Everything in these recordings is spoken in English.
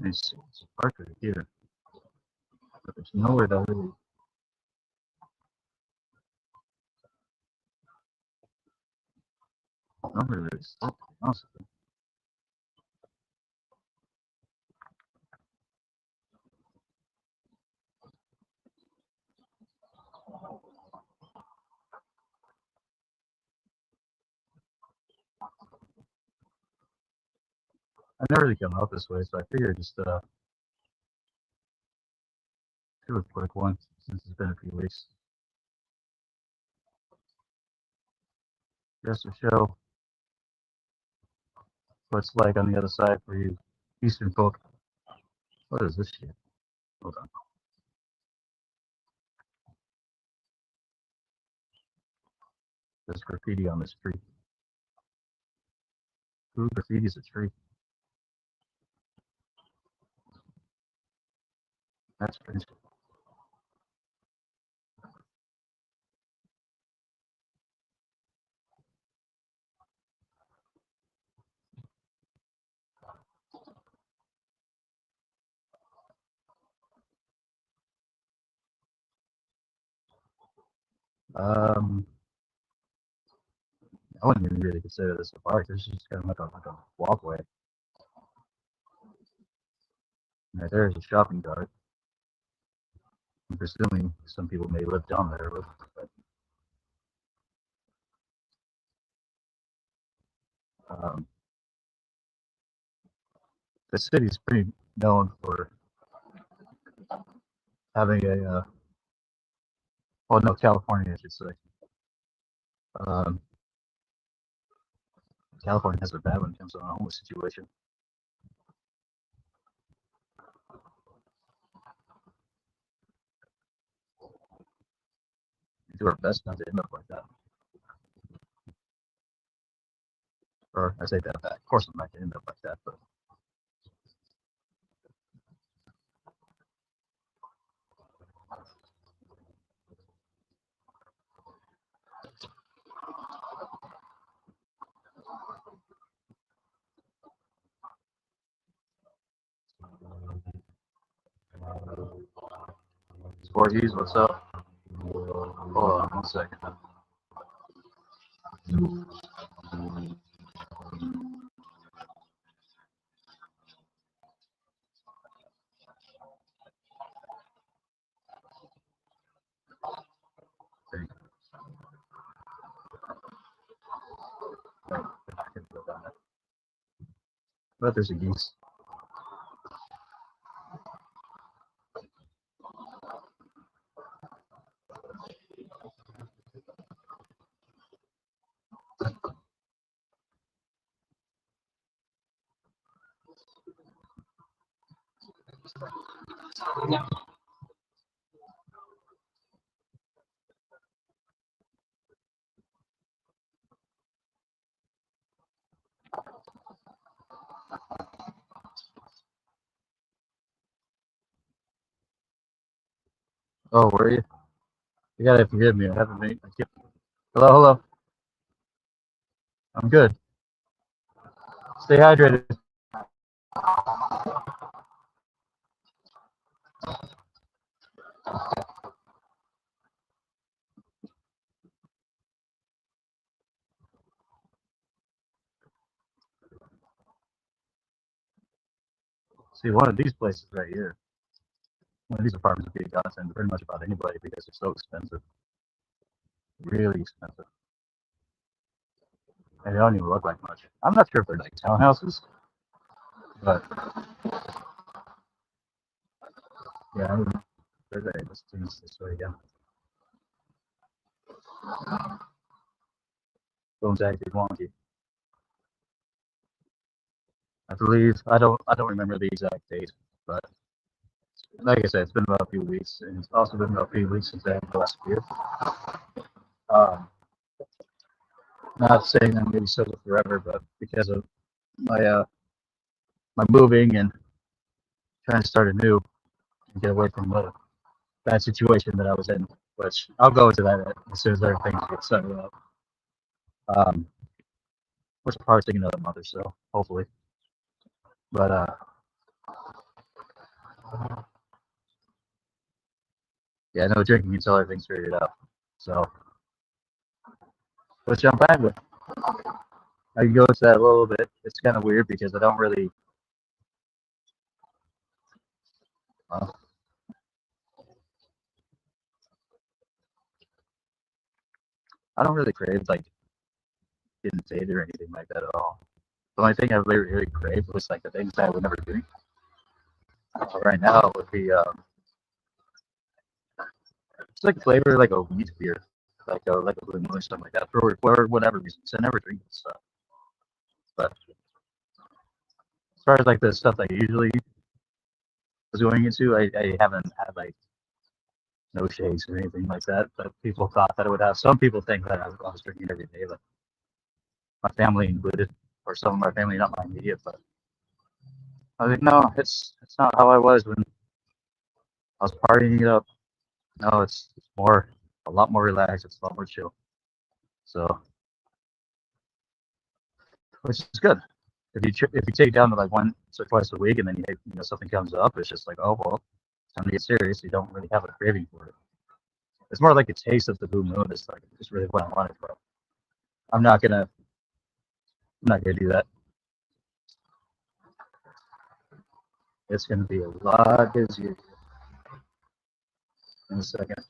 It's a park right here, but there's nowhere to really stop, to be honest with you. I never really come out this way, so I figured just do a quick one since it's been a few weeks. Just to show what it's like on the other side for you Eastern folk. What is this shit? Hold on. There's graffiti on this tree. Who graffitis a tree? That's strange. I wouldn't even really consider this a park. This is just kind of like a walkway. Right there's a shopping cart. I'm presuming some people may live down there, but the city's pretty known for having a, well, no, California, I should say. Um, California has a bad one in terms of the homeless situation. We do our best not to end up like that. Or I say that, of course I'm not going to end up like that, but Sporties, what's up? Hold on 1 second. But there's a geese. Oh, where are you? You gotta forgive me. I haven't been. Hello, hello. I'm good. Stay hydrated. See, one of these places right here, one of these apartments would be a godsend to pretty much about anybody because they're so expensive. Really expensive. And they don't even look like much. I'm not sure if they're like townhouses, but yeah, I don't know. Let's do this way again. Phone's acting wonky. I believe I don't remember the exact date, but like I said, it's been about a few weeks, and it's also been about a few weeks since I had the last beer. Not saying I'm gonna be sober forever, but because of my my moving and trying to start anew and get away from the bad situation that I was in, which I'll go into that as soon as everything gets settled up. Which will probably take another month or so, hopefully. But Yeah, no drinking until everything's figured out. So, which I'm fine with. I can go into that a little bit. It's kind of weird because uh, I don't really crave like getting faded or anything like that at all. The only thing I really crave was like the things that I would never drink. Right now it would be it's like a flavor like a wheat beer, like a blue moon or something like that for whatever reason. So I never drink this stuff. But as far as like the stuff that I usually was going into, I haven't had like no shakes or anything like that. But people thought that it would have. Some people think that I was drinking every day, like my family included, or some of my family, not my immediate. But I was like, no, it's not how I was when I was partying it up. No, it's more a lot more relaxed. It's a lot more chill. So, which is good. If you take it down to like once or twice a week, and then something comes up, it's just like, oh well, it's time to get serious. You don't really have a craving for it. It's more like a taste of the blue moon. It's like it's really what I wanted, bro. I'm not gonna I'm not gonna do that. It's gonna be a lot busier in a second.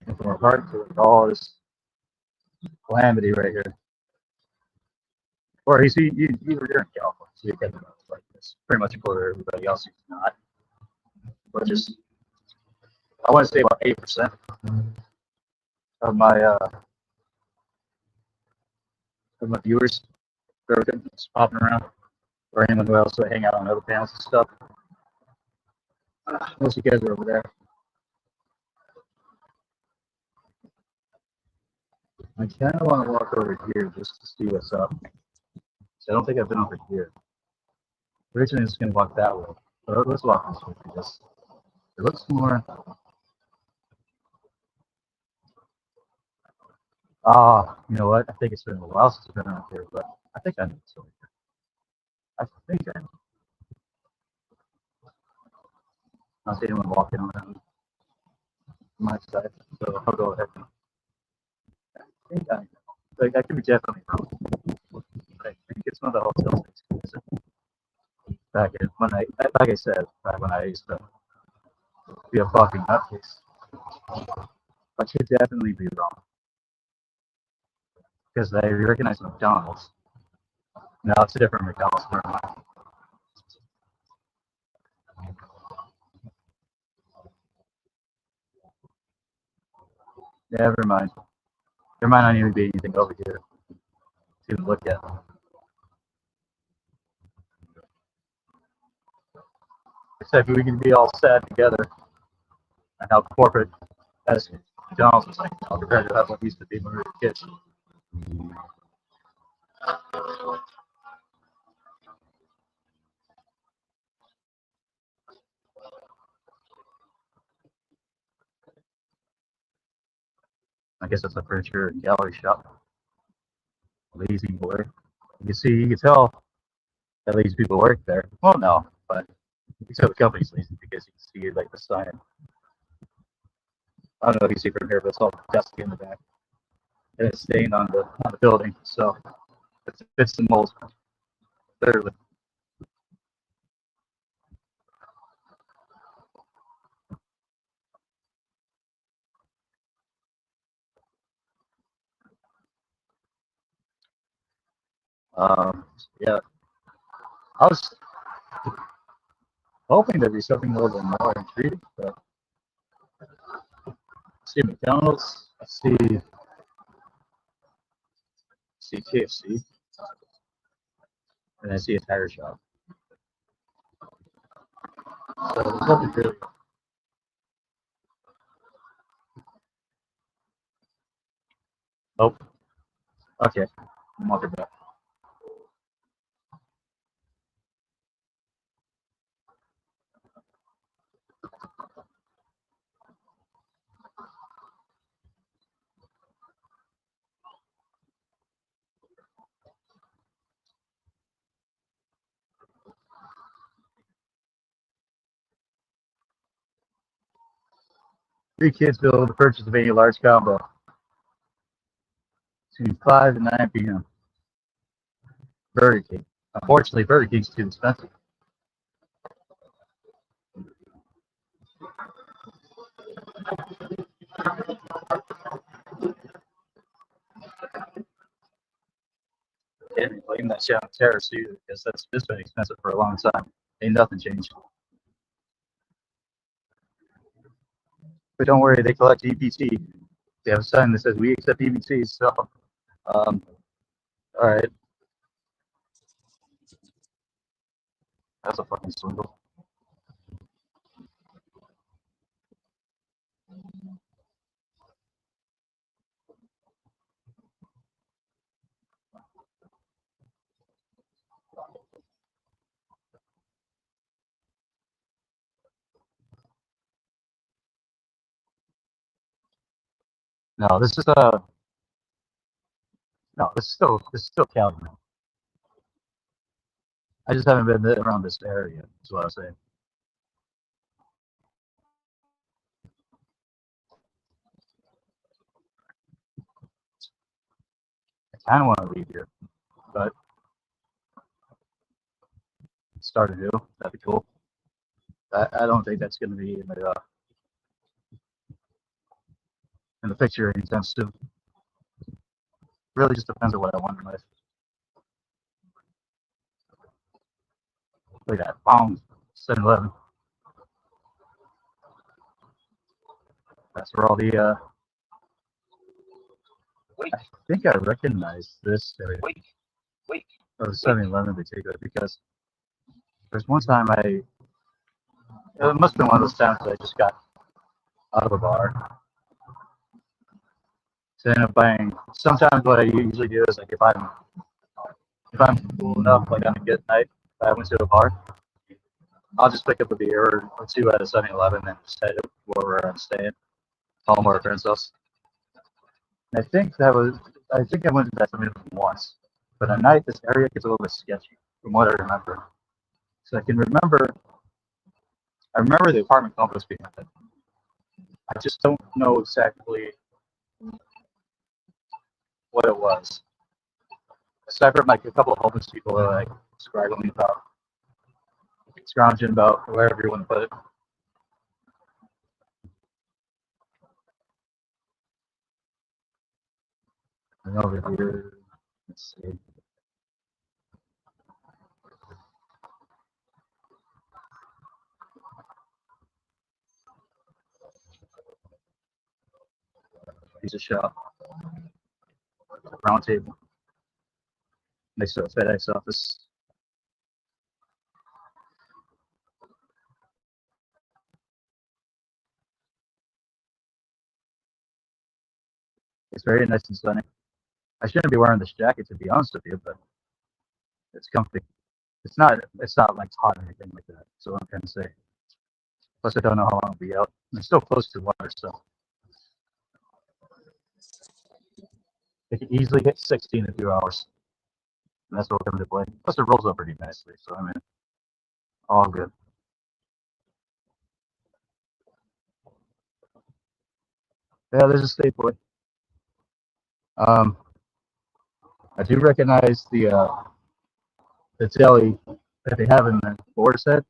And from our heart to all this calamity right here. Or you're in California, so you get like this. Pretty much for everybody else who's not. But just I want to say about 8% of my viewers are just popping around, or anyone who else would hang out on other panels and stuff. Most of you guys are over there. I kind of want to walk over here just to see what's up. So I don't think I've been over here. Originally, I was going to walk that way. But let's walk this way because it looks more. You know what? I think it's been a while since I've been around here, but I think I know it's over here. I think I know. I don't see anyone walking around my side, so I'll go ahead. I think I know. Like, I could be definitely wrong. But I think it's one of the hotels back in when like I said, back when I used to be a fucking nutcase. I could definitely be wrong because I recognize McDonald's. Now it's a different McDonald's. Never mind. There might not even be anything over here to look at. Except we can be all sad together and how corporate as McDonald's was like, compared to what used to be when we were kids. I guess it's a furniture and gallery shop. Lazy boy. You can tell that lazy people work there. Well, no, but you can tell the company's lazy because you can see like the sign. I don't know if you see from here, but it's all dusty in the back, and it's stained on the building, so it fits the mold. Literally. Yeah, I was hoping there'd be something a little bit more intriguing, but I see McDonald's, see KFC, and I see a tire shop. So there's nothing really. Oh, okay. I'm walking back. 3 kids be able to purchase of any large combo between 5 and 9 p.m. Burger King. Unfortunately, Burger King's too expensive. Can't blame that shit on tariffs either, because it's been expensive for a long time. Ain't nothing changed. But don't worry, they collect EBT. They have a sign that says we accept EBT. So, all right, that's a fucking swindle. No, this is no, this is still Calgary. I just haven't been around this area. Is what I was saying. I kind of want to leave here, but start anew. That'd be cool. I don't think that's going to be in the picture anytime soon. Really, just depends on what I want in life. Look at that, boom, 7-Eleven. That's where all the. I think I recognize this area. Of the 7-Eleven in particular, because there's one time it must have been one of those times that I just got out of a bar. So I end up buying. Sometimes what I usually do is like if I'm cool enough, like on a good night, if I went to a bar, I'll just pick up a beer or two at a 7-Eleven and just head up where I'm staying, home or a friend's house. And I think I went to that 7-Eleven once, but at night this area gets a little bit sketchy from what I remember. So I remember the apartment complex being like that. I just don't know exactly what it was. Aside from like a couple of homeless people that like scrounging about wherever you want to put it. And over here, let's see. Piece of shop, round table next to a FedEx office. It's very nice and sunny. I shouldn't be wearing this jacket to be honest with you, but it's comfy. It's not like hot or anything like that. So I'm trying to say. Plus, I don't know how long I'll be out. I'm still close to water, so it can easily hit 60 in a few hours. And that's what will come into play. Plus, it rolls up pretty nicely, so I mean, all good. Yeah, there's a state boy. I do recognize the deli that they have in the Boar's Head.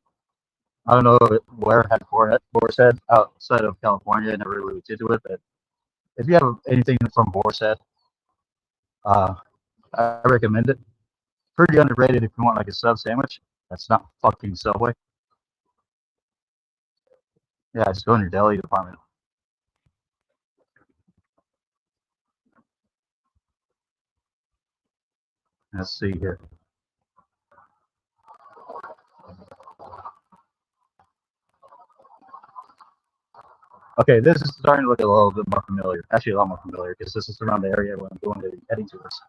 I don't know where it had Boar's Head outside of California. I never really looked into it, but if you have anything from Boar's Head, uh, I recommend it. Pretty underrated if you want like a sub sandwich. That's not fucking Subway. Yeah, just go in your deli department. Let's see here. Okay, this is starting to look a little bit more familiar. Actually, a lot more familiar because this is around the area where I'm going to be heading towards.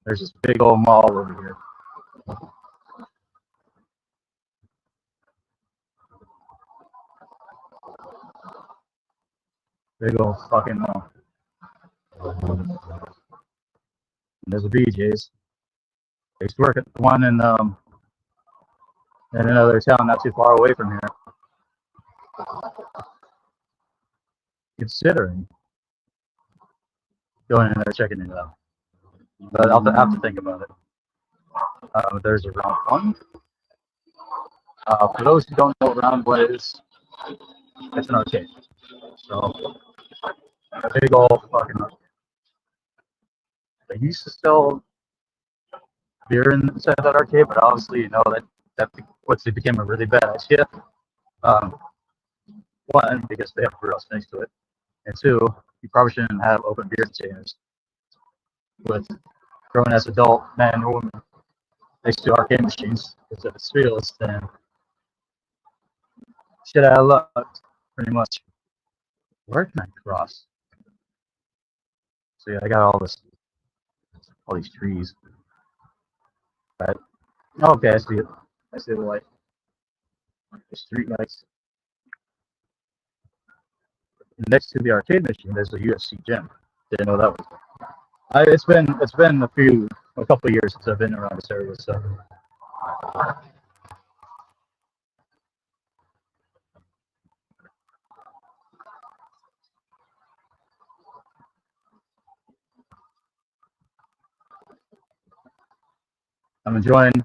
There's this big old mall over here. Big old fucking there's a BJ's. I used to work at the one in another town not too far away from here. Considering going in there checking it out, but I'll have to think about it. There's a round one. For those who don't know round one is, it's an arcade. So a big old fucking arcade. They used to sell beer inside that arcade, but obviously you know that once it became a really bad idea. Um, One, because they have a brew house next to it, and two, you probably shouldn't have open beer containers with grown as adult men or women next to arcade machines. Because if it's fearless, then shit out of luck, pretty much. Where can I cross? So yeah, I got all these trees. Right. Okay, I see it. I see the light. The street lights. Next to the arcade machine, there's a UFC gym. Didn't know that was. It's been a couple of years since I've been around this area, so. I'm enjoying the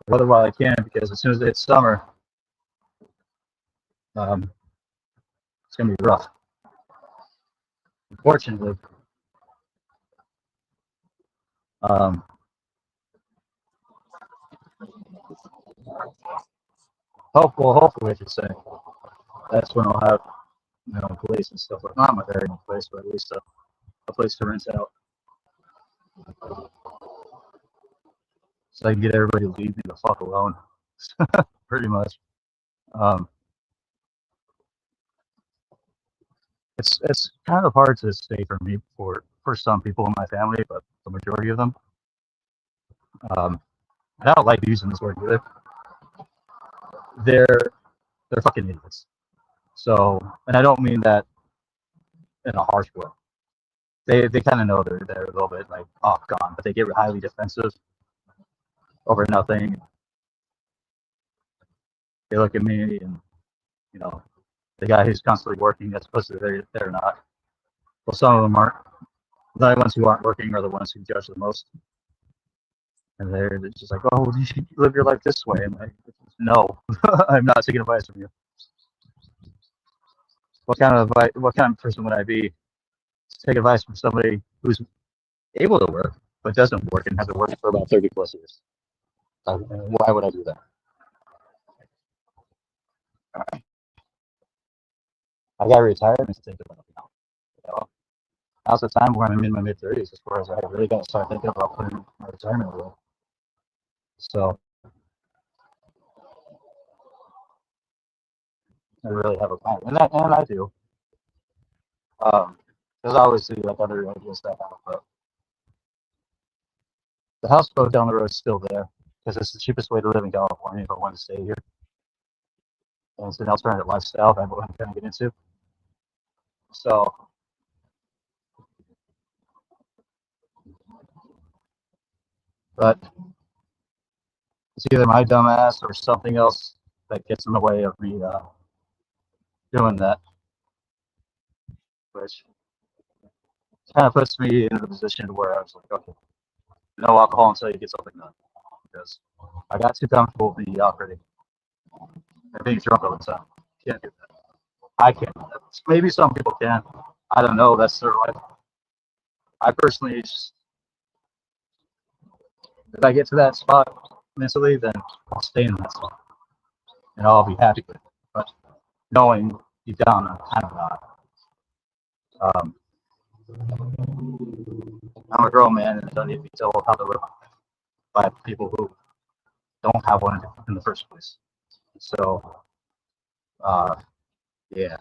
weather while I can, because as soon as it's summer, it's gonna be rough. Unfortunately, hopefully I should say, that's when I'll have my own place and stuff like not my very own place, but at least a place to rent out, so I can get everybody to leave me the fuck alone. Pretty much. Um, it's kind of hard to stay for me for some people in my family, but the majority of them, I don't like using this word either. They're fucking idiots. So, and I don't mean that in a harsh way. They kind of know they're a little bit like off gone, but they get highly defensive over nothing. They look at me and, you know, the guy who's constantly working as opposed to they're not. Well, some of them aren't. The ones who aren't working are the ones who judge the most. And they're just like, oh, you should live your life this way. I'm like, no, I'm not taking advice from you. What kind of person would I be to take advice from somebody who's able to work but doesn't work and hasn't worked for about 30 plus years? Why would I do that? I got retirement to think about now. You know? Now's the time when I'm in my mid 30s, as far as I really got to start thinking about putting my retirement away. So I really have a plan, and I do. There's obviously like other ideas that I have, but the houseboat down the road is still there because it's the cheapest way to live in California if I want to stay here. And it's an alternative lifestyle that I'm going to get into. So, but it's either my dumbass or something else that gets in the way of me doing that, which kind of puts me in a position where I was like, okay, no alcohol until you get something done, because I got too comfortable mediocrity and being drunk all the time. Can't do that. I can't. Maybe some people can. I don't know. That's their life. I personally, if I get to that spot mentally, then I'll stay in that spot and I'll be happy with it. But knowing deep down, I'm kind of not. I'm a grown man and I don't need to be told how to live by people who don't have one in the first place. So, yeah.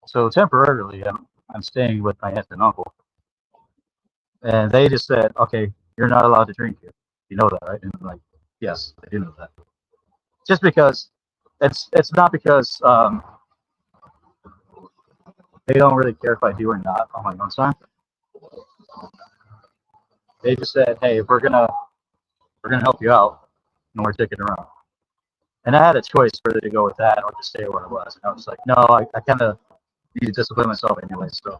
So temporarily, I'm staying with my aunt and uncle, and they just said, "Okay, you're not allowed to drink here. You know that, right?" And I'm like, "Yes, I do know that." Just because It's not because they don't really care if I do or not on my own time. They just said, "Hey, we're gonna help you out, and we're taking it around." And I had a choice whether to go with that or just stay where I was. And I was like, no, I kind of need to discipline myself anyway. So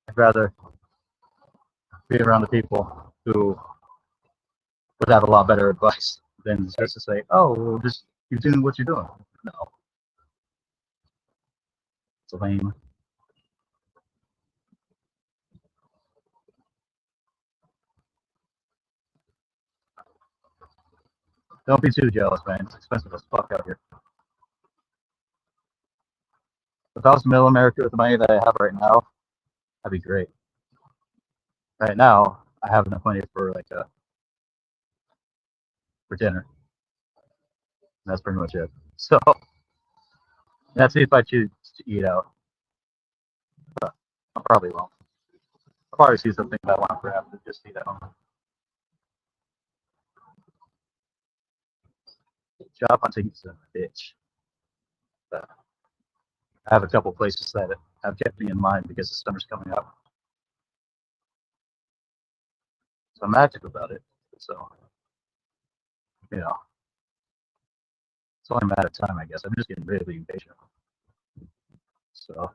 I'd rather be around the people who would have a lot better advice than just to say, oh, well, just keep doing what you're doing. No, it's lame. Don't be too jealous, man. It's expensive as fuck out here. If I was middle America with the money that I have right now, that'd be great. Right now, I have enough money for for dinner. That's pretty much it. So that's if I choose to eat out. But I probably won't. I'll probably see something that I want to grab and just eat at home. Job hunting is a bitch. But I have a couple places that have kept me in mind because the summer's coming up. So I'm active about it. So, you know, it's only a matter of time, I guess. I'm just getting really impatient. So,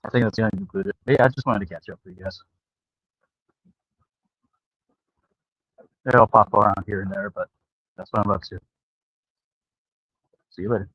I think that's going to conclude it. Yeah, I just wanted to catch up with you guys. Maybe I'll pop around here and there, but that's what I'm up to. See you later.